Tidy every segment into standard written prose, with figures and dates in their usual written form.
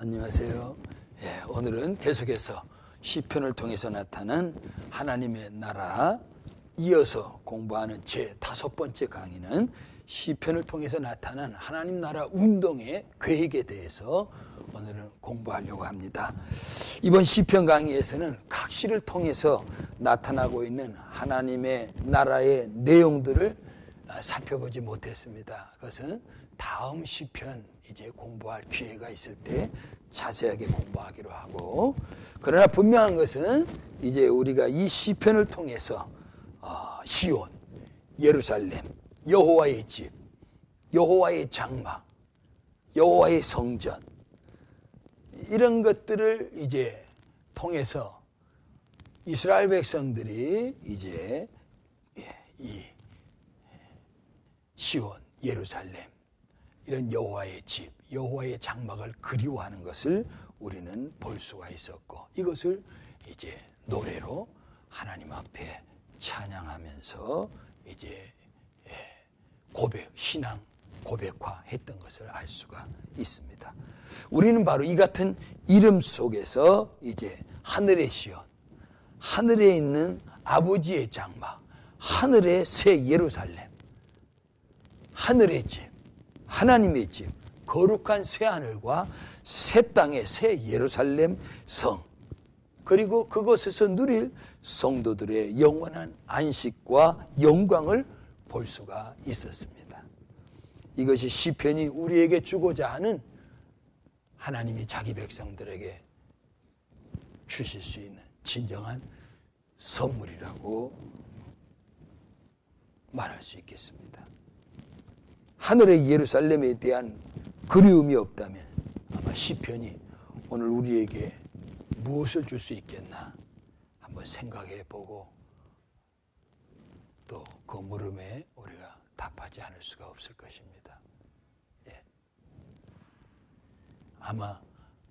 안녕하세요. 오늘은 계속해서 시편을 통해서 나타난 하나님의 나라 이어서 공부하는 제 5번째 강의는 시편을 통해서 나타난 하나님 나라 운동의 계획에 대해서 오늘은 공부하려고 합니다. 이번 시편 강의에서는 각 시를 통해서 나타나고 있는 하나님의 나라의 내용들을 살펴보지 못했습니다. 그것은 다음 시편 이제 공부할 기회가 있을 때 자세하게 공부하기로 하고, 그러나 분명한 것은 이제 우리가 이 시편을 통해서 시온, 예루살렘, 여호와의 집, 여호와의 장막, 여호와의 성전, 이런 것들을 이제 통해서 이스라엘 백성들이 이제 이 시온, 예루살렘, 이런 여호와의 집, 여호와의 장막을 그리워하는 것을 우리는 볼 수가 있었고, 이것을 이제 노래로 하나님 앞에 찬양하면서 이제 신앙 고백화했던 것을 알 수가 있습니다. 우리는 바로 이 같은 이름 속에서 이제 하늘의 시온, 하늘에 있는 아버지의 장막, 하늘의 새 예루살렘, 하늘의 집, 하나님의 집, 거룩한 새 하늘과 새 땅의 새 예루살렘 성, 그리고 그곳에서 누릴 성도들의 영원한 안식과 영광을 볼 수가 있었습니다. 이것이 시편이 우리에게 주고자 하는 하나님이 자기 백성들에게 주실 수 있는 진정한 선물이라고 말할 수 있겠습니다. 하늘의 예루살렘에 대한 그리움이 없다면 아마 시편이 오늘 우리에게 무엇을 줄 수 있겠나 한번 생각해 보고, 또 그 물음에 우리가 답하지 않을 수가 없을 것입니다. 아마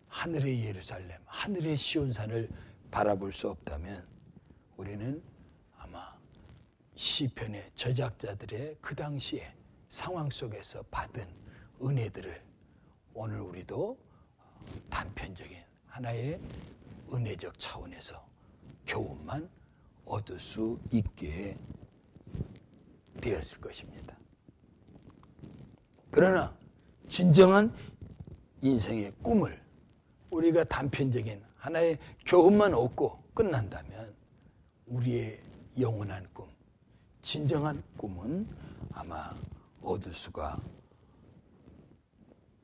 하늘의 예루살렘, 하늘의 시온산을 바라볼 수 없다면 우리는 아마 시편의 저작자들의 그 당시에 상황 속에서 받은 은혜들을 오늘 우리도 단편적인 하나의 은혜적 차원에서 교훈만 얻을 수 있게 되었을 것입니다. 그러나 진정한 인생의 꿈을 우리가 단편적인 하나의 교훈만 얻고 끝난다면 우리의 영원한 꿈, 진정한 꿈은 아마 얻을 수가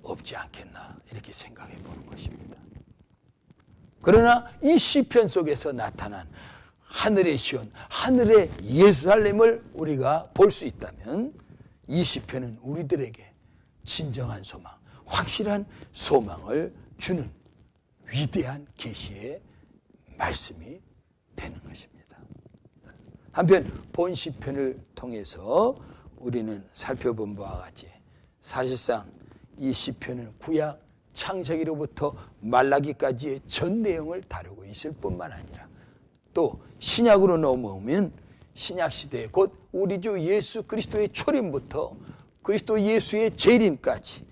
없지 않겠나, 이렇게 생각해 보는 것입니다. 그러나 이 시편 속에서 나타난 하늘의 시온, 하늘의 예루살렘을 우리가 볼 수 있다면 이 시편은 우리들에게 진정한 소망, 확실한 소망을 주는 위대한 계시의 말씀이 되는 것입니다. 한편 본 시편을 통해서 우리는 살펴본 바와 같이 사실상 이 시편은 구약 창세기로부터 말라기까지의 전 내용을 다루고 있을 뿐만 아니라 또 신약으로 넘어오면 신약시대 곧 우리 주 예수 그리스도의 초림부터 그리스도 예수의 재림까지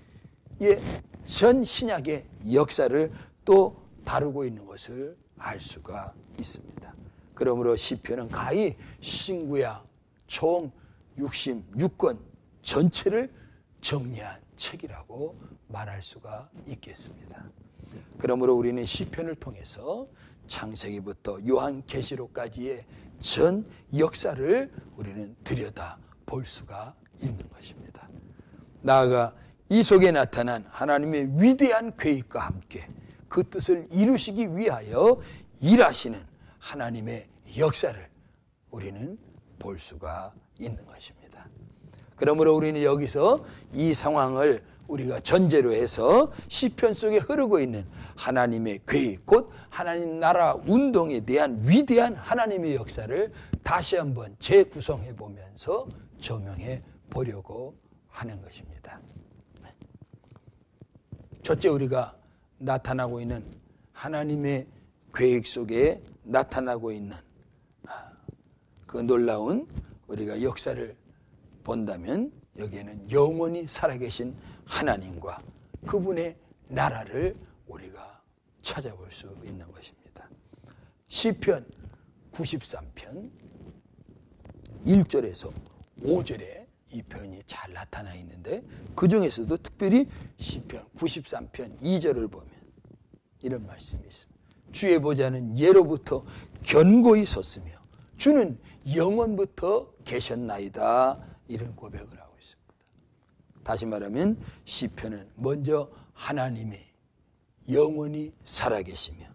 전 신약의 역사를 또 다루고 있는 것을 알 수가 있습니다. 그러므로 시편은 가히 신구약 총 66권 전체를 정리한 책이라고 말할 수가 있겠습니다. 그러므로 우리는 시편을 통해서 창세기부터 요한계시록까지의 전 역사를 우리는 들여다 볼 수가 있는 것입니다. 나아가 이 속에 나타난 하나님의 위대한 계획과 함께 그 뜻을 이루시기 위하여 일하시는 하나님의 역사를 우리는 볼 수가 있는 것입니다. 그러므로 우리는 여기서 이 상황을 우리가 전제로 해서 시편 속에 흐르고 있는 하나님의 계획, 곧 하나님 나라 운동에 대한 위대한 하나님의 역사를 다시 한번 재구성해 보면서 조명해 보려고 하는 것입니다. 첫째, 우리가 나타나고 있는 하나님의 계획 속에 나타나고 있는 그 놀라운 우리가 역사를 본다면 여기에는 영원히 살아계신 하나님과 그분의 나라를 우리가 찾아볼 수 있는 것입니다. 시편 93편 1절에서 5절에 이 표현이 잘 나타나 있는데 그 중에서도 특별히 시편 93편 2절을 보면 이런 말씀이 있습니다. 주의 보좌는 예로부터 견고히 섰으며 주는 영원부터 계셨나이다. 이런 고백을 하고 있습니다. 다시 말하면 시편은 먼저 하나님이 영원히 살아계시며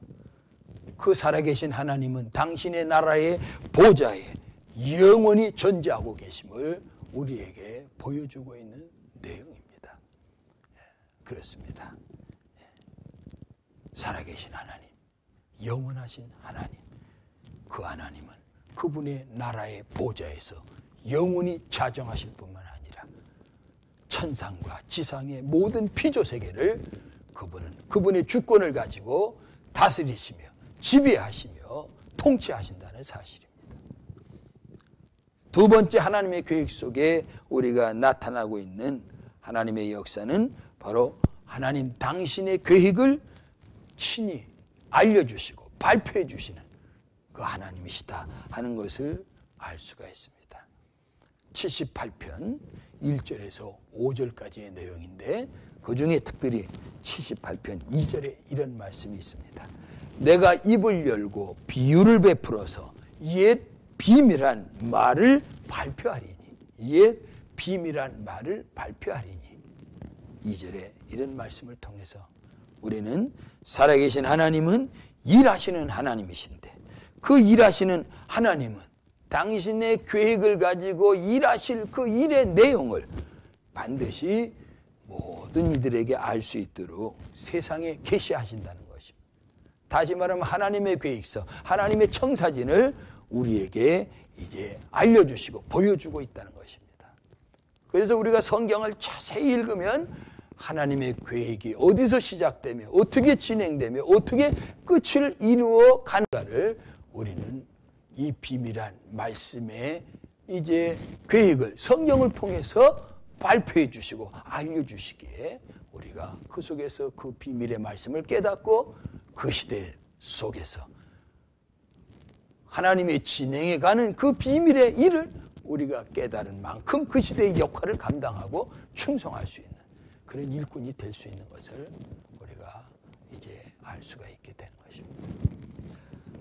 그 살아계신 하나님은 당신의 나라의 보좌에 영원히 존재하고 계심을 우리에게 보여주고 있는 내용입니다. 그렇습니다. 살아계신 하나님, 영원하신 하나님, 그 하나님은 그분의 나라의 보좌에서 영원히 자정하실 뿐만 아니라 천상과 지상의 모든 피조세계를 그분의 주권을 가지고 다스리시며 지배하시며 통치하신다는 사실입니다. 두 번째 하나님의 계획 속에 우리가 나타나고 있는 하나님의 역사는 바로 하나님 당신의 계획을 친히 알려주시고 발표해 주시는 그 하나님이시다 하는 것을 알 수가 있습니다. 78편 1절에서 5절까지의 내용인데 그 중에 특별히 78편 2절에 이런 말씀이 있습니다. 내가 입을 열고 비유를 베풀어서 옛 비밀한 말을 발표하리니 옛 비밀한 말을 발표하리니 2절에 이런 말씀을 통해서 우리는 살아계신 하나님은 일하시는 하나님이신데 그 일하시는 하나님은 당신의 계획을 가지고 일하실 그 일의 내용을 반드시 모든 이들에게 알 수 있도록 세상에 계시하신다는 것입니다. 다시 말하면 하나님의 계획서, 하나님의 청사진을 우리에게 이제 알려주시고 보여주고 있다는 것입니다. 그래서 우리가 성경을 자세히 읽으면 하나님의 계획이 어디서 시작되며 어떻게 진행되며 어떻게 끝을 이루어 가는가를 우리는 이 비밀한 말씀의 이제 계획을 성경을 통해서 발표해 주시고 알려주시기에 우리가 그 속에서 그 비밀의 말씀을 깨닫고 그 시대 속에서 하나님의 진행해 가는 그 비밀의 일을 우리가 깨달은 만큼 그 시대의 역할을 감당하고 충성할 수 있는 그런 일꾼이 될 수 있는 것을 우리가 이제 알 수가 있게 되는 것입니다.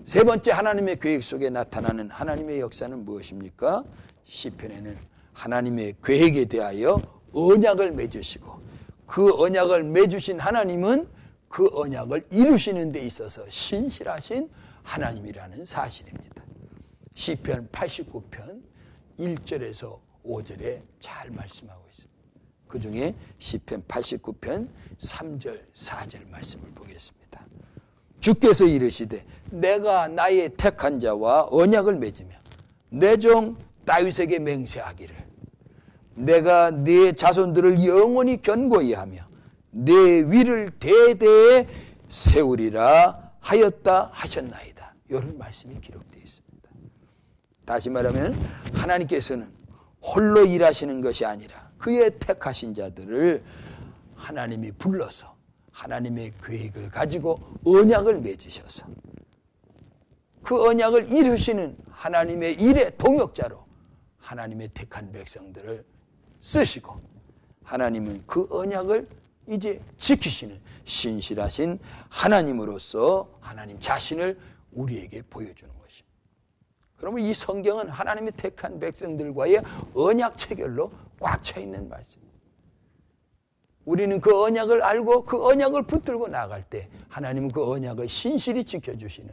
세 번째 하나님의 계획 속에 나타나는 하나님의 역사는 무엇입니까? 시편에는 하나님의 계획에 대하여 언약을 맺으시고 그 언약을 맺으신 하나님은 그 언약을 이루시는 데 있어서 신실하신 하나님이라는 사실입니다. 시편 89편 1절에서 5절에 잘 말씀하고 있습니다. 그 중에 시편 89편 3절 4절 말씀을 보겠습니다. 주께서 이르시되 내가 나의 택한 자와 언약을 맺으며 내 종 다윗에게 맹세하기를 내가 네 자손들을 영원히 견고히 하며 내 위를 대대에 세우리라 하였다 하셨나이다. 이런 말씀이 기록되어 있습니다. 다시 말하면 하나님께서는 홀로 일하시는 것이 아니라 그의 택하신 자들을 하나님이 불러서 하나님의 계획을 가지고 언약을 맺으셔서 그 언약을 이루시는 하나님의 일의 동역자로 하나님의 택한 백성들을 쓰시고 하나님은 그 언약을 이제 지키시는 신실하신 하나님으로서 하나님 자신을 우리에게 보여주는 것입니다. 그러면 이 성경은 하나님의 택한 백성들과의 언약 체결로 꽉 차 있는 말씀입니다. 우리는 그 언약을 알고 그 언약을 붙들고 나갈 때 하나님은 그 언약을 신실히 지켜주시는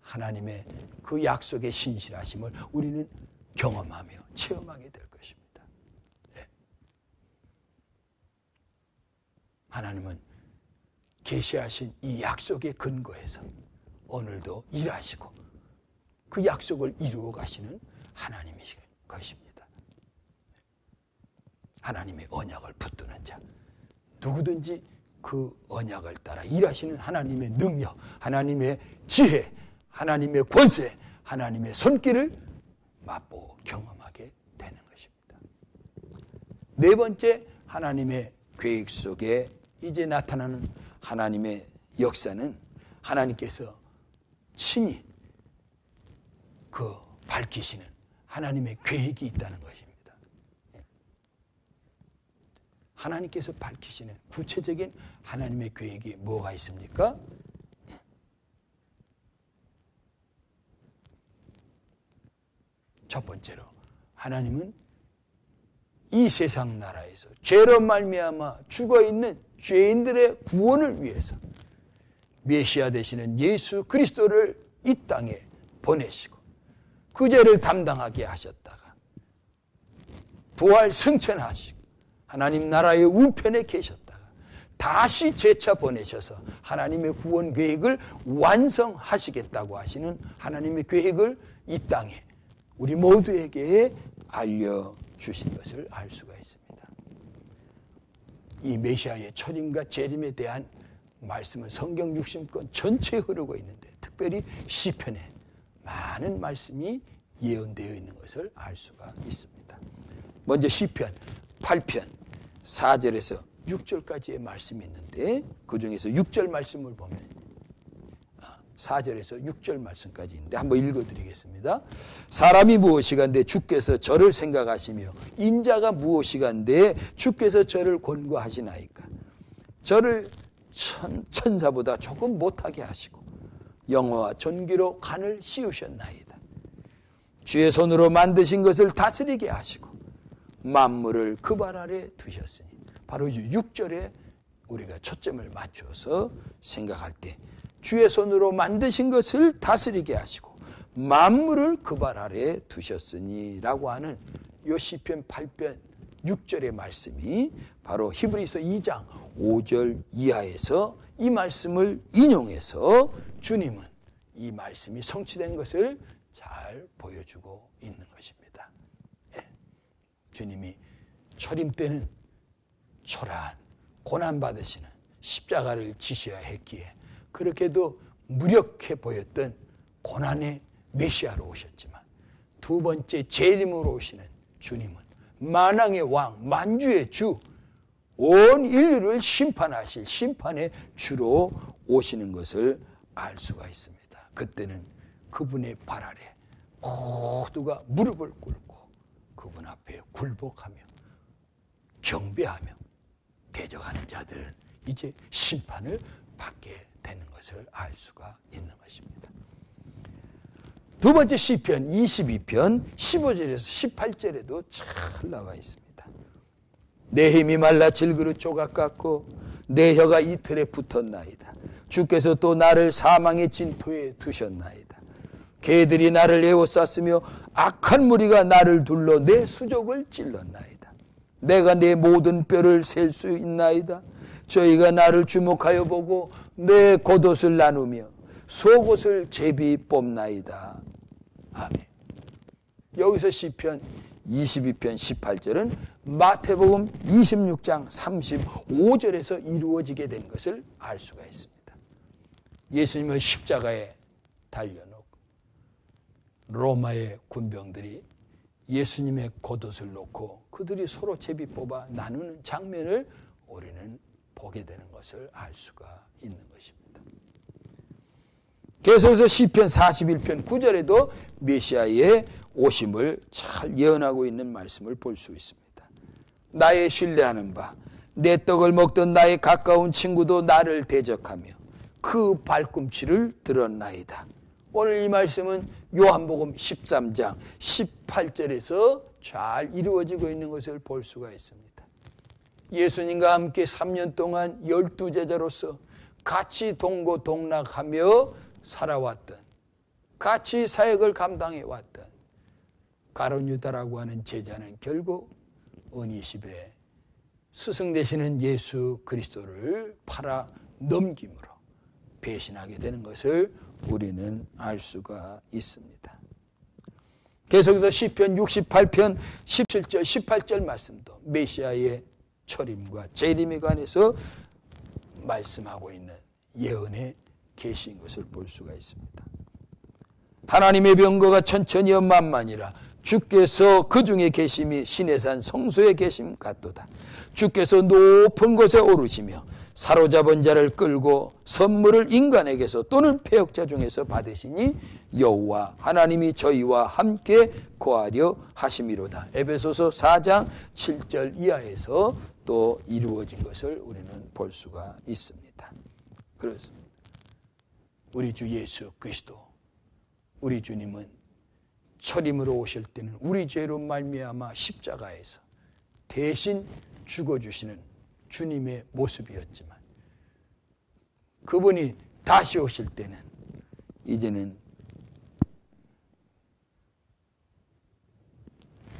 하나님의 그 약속의 신실하심을 우리는 경험하며 체험하게 될 것입니다. 네. 하나님은 계시하신 이 약속의 근거에서 오늘도 일하시고 그 약속을 이루어 가시는 하나님이신 것입니다. 하나님의 언약을 붙드는 자, 누구든지 그 언약을 따라 일하시는 하나님의 능력, 하나님의 지혜, 하나님의 권세, 하나님의 손길을 맛보고 경험하게 되는 것입니다. 네 번째 하나님의 계획 속에 이제 나타나는 하나님의 역사는 하나님께서 친히 밝히시는 하나님의 계획이 있다는 것입니다. 하나님께서 밝히시는 구체적인 하나님의 계획이 뭐가 있습니까? 첫 번째로 하나님은 이 세상 나라에서 죄로 말미암아 죽어있는 죄인들의 구원을 위해서 메시아 되시는 예수 그리스도를 이 땅에 보내시고 그 죄를 담당하게 하셨다가 부활 승천하시고 하나님 나라의 우편에 계셨다가 다시 재차 보내셔서 하나님의 구원 계획을 완성하시겠다고 하시는 하나님의 계획을 이 땅에 우리 모두에게 알려주신 것을 알 수가 있습니다. 이 메시아의 철임과 재림에 대한 말씀은 성경 60권 전체에 흐르고 있는데 특별히 시편에 많은 말씀이 예언되어 있는 것을 알 수가 있습니다. 먼저 시편 8편 4절에서 6절까지의 말씀이 있는데 그 중에서 6절 말씀을 보면 4절에서 6절 말씀까지 있는데 한번 읽어드리겠습니다. 사람이 무엇이간데 주께서 저를 생각하시며 인자가 무엇이간데 주께서 저를 권고하시나이까. 저를 천사보다 조금 못하게 하시고 영화와 전기로 간을 씌우셨나이다. 주의 손으로 만드신 것을 다스리게 하시고 만물을 그 발 아래 두셨으니 바로 이제 6절에 우리가 초점을 맞춰서 생각할 때 주의 손으로 만드신 것을 다스리게 하시고 만물을 그 발 아래 두셨으니 라고 하는 요 시편 8편 6절의 말씀이 바로 히브리서 2장 5절 이하에서 이 말씀을 인용해서 주님은 이 말씀이 성취된 것을 잘 보여주고 있는 것입니다. 예. 주님이 철임 때는 초라한 고난받으시는 십자가를 지셔야 했기에 그렇게도 무력해 보였던 고난의 메시아로 오셨지만 두 번째 재림으로 오시는 주님은 만왕의 왕, 만주의 주, 온 인류를 심판하실 심판의 주로 오시는 것을 알 수가 있습니다. 그때는 그분의 발 아래 모두가 무릎을 꿇고 그분 앞에 굴복하며 경배하며 대적하는 자들은 이제 심판을 받게 되는 것을 알 수가 있는 것입니다. 두 번째 시편 22편 15절에서 18절에도 잘 나와 있습니다. 내 힘이 말라 질그릇 조각 같고 내 혀가 이틀에 붙었나이다. 주께서 또 나를 사망의 진토에 두셨나이다. 개들이 나를 에워쌌으며 악한 무리가 나를 둘러 내 수족을 찔렀나이다. 내가 내 모든 뼈를 셀 수 있나이다. 저희가 나를 주목하여 보고 내 겉옷을 나누며 속옷을 제비 뽑나이다. 아멘. 여기서 시편 22편 18절은 마태복음 26장 35절에서 이루어지게 된 것을 알 수가 있습니다. 예수님을 십자가에 달려놓고 로마의 군병들이 예수님의 겉옷을 놓고 그들이 서로 제비 뽑아 나누는 장면을 우리는 보게 되는 것을 알 수가 있는 것입니다. 계속해서 시편 41편 9절에도 메시아의 오심을 잘 예언하고 있는 말씀을 볼 수 있습니다. 나의 신뢰하는 바 내 떡을 먹던 나의 가까운 친구도 나를 대적하며 그 발꿈치를 들었나이다. 오늘 이 말씀은 요한복음 13장 18절에서 잘 이루어지고 있는 것을 볼 수가 있습니다. 예수님과 함께 3년 동안 12제자로서 같이 동고동락하며 살아왔던, 같이 사역을 감당해왔던 가룟 유다라고 하는 제자는 결국 은이십에 스승 되시는 예수 그리스도를 팔아 넘김으로 배신하게 되는 것을 우리는 알 수가 있습니다. 계속해서 시편 68편 17절 18절 말씀도 메시아의 철임과 재림에 관해서 말씀하고 있는 예언의 계시인 것을 볼 수가 있습니다. 하나님의 병거가 천천히 만만이라 주께서 그 중에 계심이 시내산 성소에 계심 같도다. 주께서 높은 곳에 오르시며 사로잡은 자를 끌고 선물을 인간에게서 또는 패역자 중에서 받으시니 여호와 하나님이 저희와 함께 거하려 하심이로다. 에베소서 4장 7절 이하에서 또 이루어진 것을 우리는 볼 수가 있습니다. 그렇습니다. 우리 주 예수 그리스도, 우리 주님은 철임으로 오실 때는 우리 죄로 말미암아 십자가에서 대신 죽어주시는 주님의 모습이었지만, 그분이 다시 오실 때는 이제는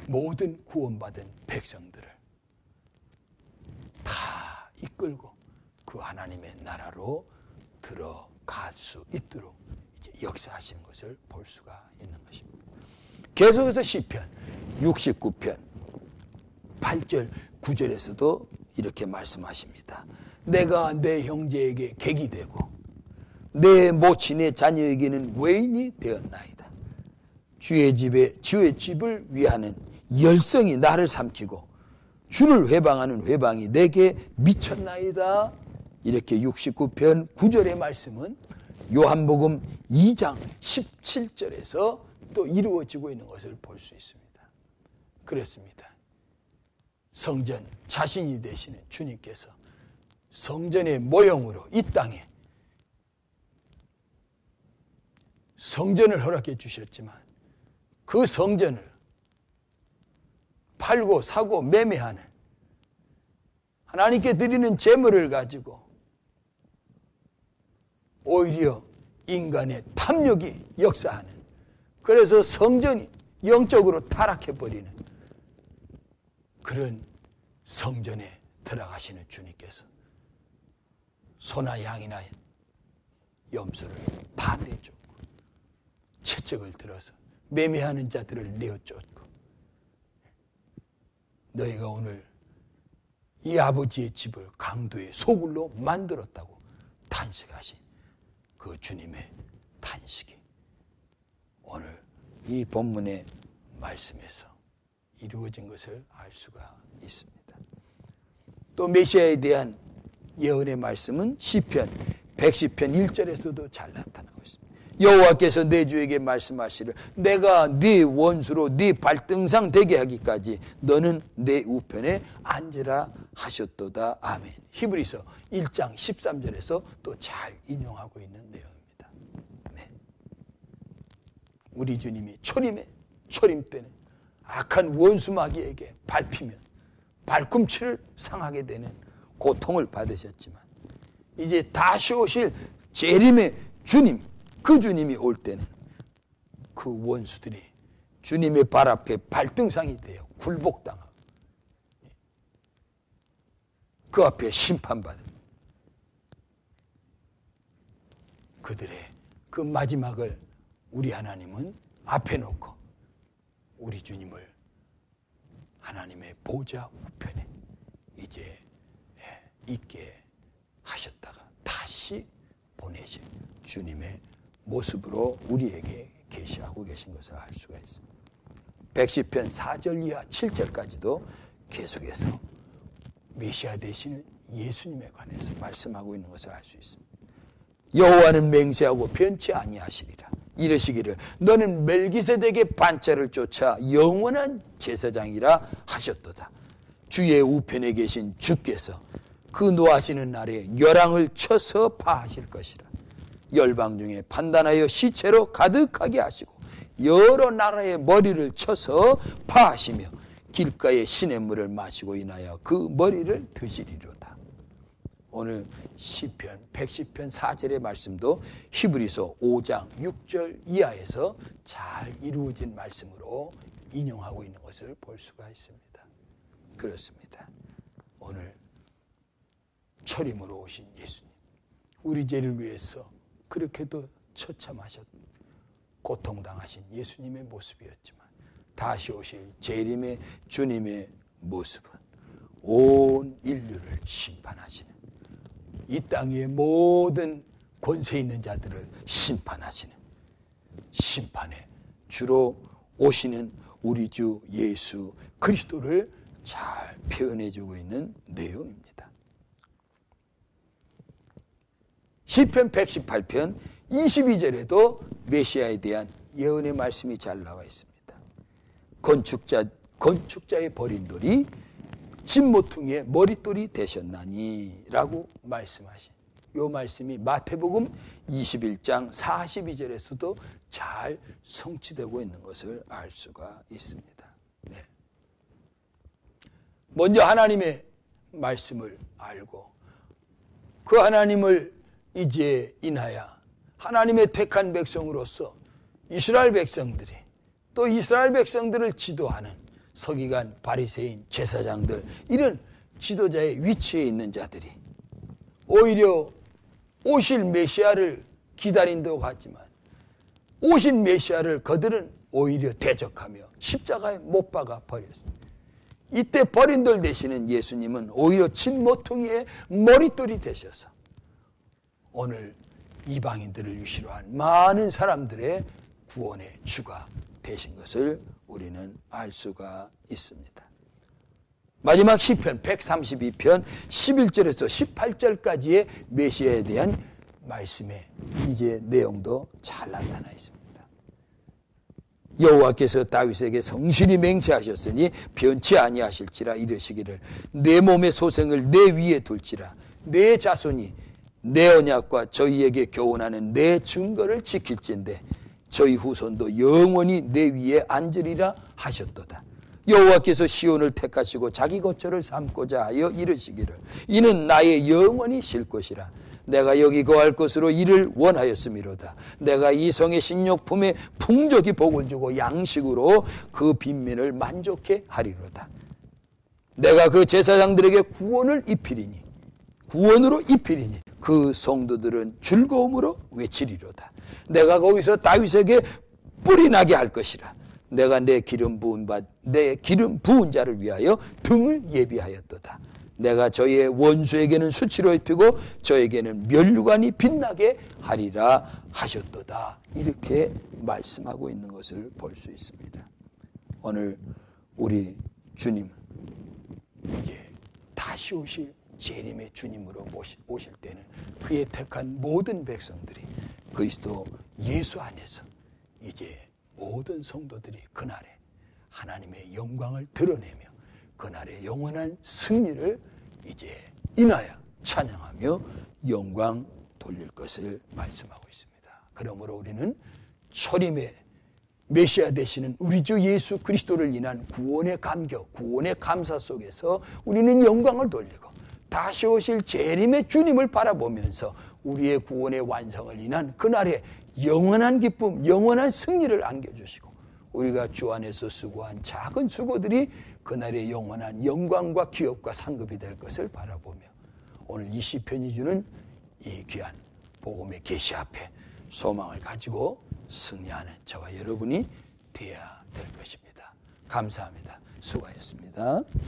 모든 구원받은 백성들을 다 이끌고 그 하나님의 나라로 들어갈 수 있도록 이제 역사하시는 것을 볼 수가 있는 것입니다. 계속해서 시편 69편 8절 9절에서도 이렇게 말씀하십니다. 내가 내 형제에게 객이 되고 내 모친의 자녀에게는 외인이 되었나이다. 주의 집을 위하는 열성이 나를 삼키고 주를 회방하는 회방이 내게 미쳤나이다. 이렇게 69편 9절의 말씀은 요한복음 2장 17절에서 또 이루어지고 있는 것을 볼 수 있습니다. 그렇습니다. 성전 자신이 되시는 주님께서 성전의 모형으로 이 땅에 성전을 허락해 주셨지만, 그 성전을 팔고 사고 매매하는, 하나님께 드리는 제물을 가지고 오히려 인간의 탐욕이 역사하는, 그래서 성전이 영적으로 타락해버리는 그런 성전에 들어가시는 주님께서 소나 양이나 염소를 다 내쫓고 채찍을 들어서 매매하는 자들을 내어쫓고, 너희가 오늘 이 아버지의 집을 강도의 소굴로 만들었다고 탄식하신 그 주님의 탄식이 오늘 이 본문의 말씀에서 이루어진 것을 알 수가 있습니다. 또 메시아에 대한 예언의 말씀은 시편 110편 1절에서도 잘 나타나고 있습니다. 여호와께서 내 주에게 말씀하시를 내가 네 원수로 네 발등상 되게 하기까지 너는 내 우편에 앉으라 하셨도다. 아멘. 히브리서 1장 13절에서 또 잘 인용하고 있는 내용입니다. 네. 우리 주님이 초림 때는 악한 원수 마귀에게 밟히면 발꿈치를 상하게 되는 고통을 받으셨지만, 이제 다시 오실 재림의 주님, 그 주님이 올 때는 그 원수들이 주님의 발 앞에 발등상이 되어 굴복당하고 그 앞에 심판받은 그들의 그 마지막을 우리 하나님은 앞에 놓고 우리 주님을 하나님의 보좌 우편에 이제 있게 하셨다가 다시 보내신 주님의 모습으로 우리에게 계시하고 계신 것을 알 수가 있습니다. 110편 4절 이하 7절까지도 계속해서 메시아 되시는 예수님에 관해서 말씀하고 있는 것을 알 수 있습니다. 여호와는 맹세하고 변치 아니하시리라. 이르시기를 너는 멜기세덱의 반차를 쫓아 영원한 제사장이라 하셨도다. 주의 우편에 계신 주께서 그 노하시는 날에 열왕을 쳐서 파하실 것이라. 열방 중에 판단하여 시체로 가득하게 하시고 여러 나라의 머리를 쳐서 파하시며 길가의 시냇물을 마시고 인하여 그 머리를 드시리로다. 오늘 시편 110편 4절의 말씀도 히브리서 5장 6절 이하에서 잘 이루어진 말씀으로 인용하고 있는 것을 볼 수가 있습니다. 그렇습니다. 오늘 철임으로 오신 예수님, 우리 죄를 위해서 그렇게도 처참하셨, 고통당하신 예수님의 모습이었지만 다시 오실 재림의 주님의 모습은 온 인류를 심판하시는, 이 땅의 모든 권세 있는 자들을 심판하시는 심판의 주로 오시는 우리 주 예수 그리스도를 잘 표현해주고 있는 내용입니다. 시편 118편 22절에도 메시아에 대한 예언의 말씀이 잘 나와 있습니다. 건축자의 버린 돌이 진모퉁이의 머릿돌이 되셨나니 라고 말씀하신 이 말씀이 마태복음 21장 42절에서도 잘 성취되고 있는 것을 알 수가 있습니다. 네. 먼저 하나님의 말씀을 알고 그 하나님을 이제 인하여 하나님의 택한 백성으로서 이스라엘 백성들이 또 이스라엘 백성들을 지도하는 서기관, 바리새인, 제사장들 이런 지도자의 위치에 있는 자들이 오히려 오실 메시아를 기다린다고 하지만 오신 메시아를 그들은 오히려 대적하며 십자가에 못 박아 버렸습니다. 이때 버린 돌 되시는 예수님은 오히려 진모퉁이의 머릿돌이 되셔서 오늘 이방인들을 위시로 한 많은 사람들의 구원의 주가 되신 것을 우리는 알 수가 있습니다. 마지막 시편 132편 11절에서 18절까지의 메시아에 대한 말씀의 이제 내용도 잘 나타나 있습니다. 여호와께서 다윗에게 성실히 맹세하셨으니 변치 아니하실지라 이르시기를 내 몸의 소생을 내 위에 둘지라 내 자손이 내 언약과 저희에게 교훈하는 내 증거를 지킬진대 저희 후손도 영원히 내 위에 앉으리라 하셨도다. 여호와께서 시온을 택하시고 자기 거처를 삼고자 하여 이르시기를 이는 나의 영원히 쉴 것이라 내가 여기 거할 것으로 이를 원하였음이로다. 내가 이 성의 식료품에 풍족히 복을 주고 양식으로 그 빈민을 만족해 하리로다. 내가 그 제사장들에게 구원으로 입히리니 그 성도들은 즐거움으로 외치리로다. 내가 거기서 다윗에게 뿔이 나게 할 것이라. 내가 내 기름 부은 자를 위하여 등을 예비하였도다. 내가 저희의 원수에게는 수치로 입히고 저에게는 면류관이 빛나게 하리라 하셨도다. 이렇게 말씀하고 있는 것을 볼 수 있습니다. 오늘 우리 주님은 이제 다시 오실 재림의 주님으로 오실 때는 그의 택한 모든 백성들이 그리스도 예수 안에서 이제 모든 성도들이 그날에 하나님의 영광을 드러내며 그날의 영원한 승리를 이제 인하여 찬양하며 영광 돌릴 것을 말씀하고 있습니다. 그러므로 우리는 초림의 메시아 되시는 우리 주 예수 그리스도를 인한 구원의 감격, 구원의 감사 속에서 우리는 영광을 돌리고 다시 오실 재림의 주님을 바라보면서 우리의 구원의 완성을 인한 그날의 영원한 기쁨, 영원한 승리를 안겨주시고 우리가 주 안에서 수고한 작은 수고들이 그날의 영원한 영광과 기업과 상급이 될 것을 바라보며 오늘 이 시편이 주는 이 귀한 복음의 계시 앞에 소망을 가지고 승리하는 저와 여러분이 되어야 될 것입니다. 감사합니다. 수고하셨습니다.